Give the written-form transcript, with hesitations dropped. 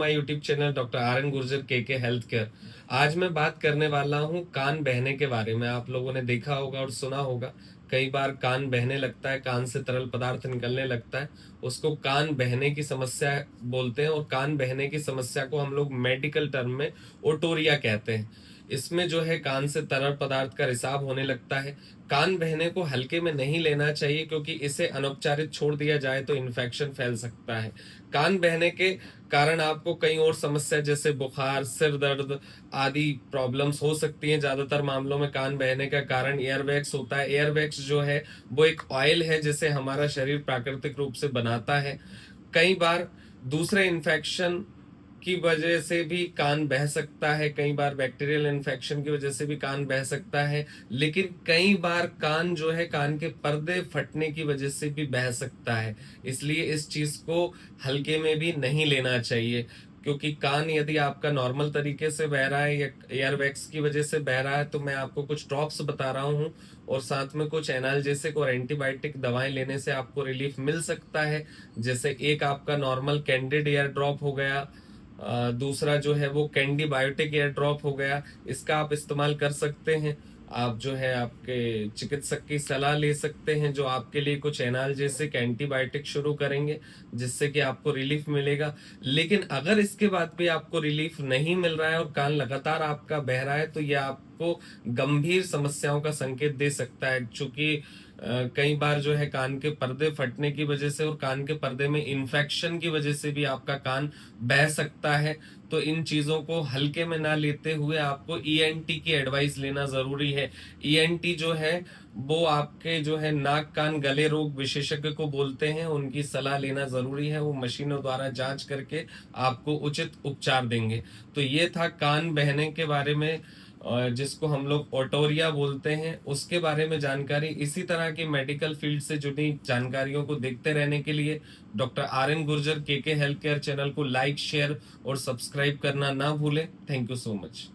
My YouTube channel doctor R N Gurjar के health care. आज मैं बात करने वाला हूँ कान बहने के बारे में। आप लोगों ने देखा होगा और सुना होगा, कई बार कान बहने लगता है, कान से तरल पदार्थ निकलने लगता है, उसको कान बहने की समस्या बोलते हैं। और कान बहने की समस्या को हम लोग मेडिकल टर्म में ओटोरिया कहते हैं। इसमें जो है कान से तरल पदार्थ का रिसाव होने लगता है। कान बहने को हल्के में नहीं लेना चाहिए, क्योंकि इसे अनौपचारिक छोड़ दिया जाए तो इन्फेक्शन फैल सकता है। कान बहने के कारण आपको कई और समस्या जैसे बुखार, सिर दर्द आदि प्रॉब्लम्स हो सकती हैं। ज्यादातर मामलों में कान बहने का कारण एयरवैक्स होता है। एयरवैक्स जो है वो एक ऑयल है जिसे हमारा शरीर प्राकृतिक रूप से बनाता है। कई बार दूसरे इन्फेक्शन की वजह से भी कान बह सकता है, कई बार बैक्टीरियल इन्फेक्शन की वजह से भी कान बह सकता है। लेकिन कई बार कान जो है, कान के पर्दे फटने की वजह से भी बह सकता है। इसलिए इस चीज को हल्के में भी नहीं लेना चाहिए, क्योंकि कान यदि आपका नॉर्मल तरीके से बह रहा है या एयरवैक्स की वजह से बह रहा है, तो मैं आपको कुछ ड्रॉप्स बता रहा हूँ और साथ में कुछ एनाल्जेसिक और एंटीबायोटिक दवाएं लेने से आपको रिलीफ मिल सकता है। जैसे एक आपका नॉर्मल कैंडिड एयर ड्रॉप हो गया, दूसरा जो है वो कैंडी बायोटिक एयर ड्रॉप हो गया। इसका आप इस्तेमाल कर सकते हैं। आप जो है आपके चिकित्सक की सलाह ले सकते हैं, जो आपके लिए कुछ एनाल्जेसिक एंटीबायोटिक शुरू करेंगे, जिससे कि आपको रिलीफ मिलेगा। लेकिन अगर इसके बाद भी आपको रिलीफ नहीं मिल रहा है और कान लगातार आपका बह रहा है, तो यह आपको गंभीर समस्याओं का संकेत दे सकता है। चूंकि कई बार जो है कान के पर्दे फटने की वजह से और कान के पर्दे में इन्फेक्शन की वजह से भी आपका कान बह सकता है। तो इन चीजों को हल्के में ना लेते हुए आपको ईएनटी की एडवाइस लेना जरूरी है। ईएनटी जो है वो आपके जो है नाक कान गले रोग विशेषज्ञ को बोलते हैं, उनकी सलाह लेना जरूरी है। वो मशीनों द्वारा जांच करके आपको उचित उपचार देंगे। तो ये था कान बहने के बारे में, जिसको हम लोग ओटोरिया बोलते हैं, उसके बारे में जानकारी। इसी तरह की मेडिकल फील्ड से जुड़ी जानकारियों को देखते रहने के लिए डॉक्टर आर एन गुर्जर के हेल्थ केयर चैनल को लाइक, शेयर और सब्सक्राइब करना ना भूलें। Thank you so much.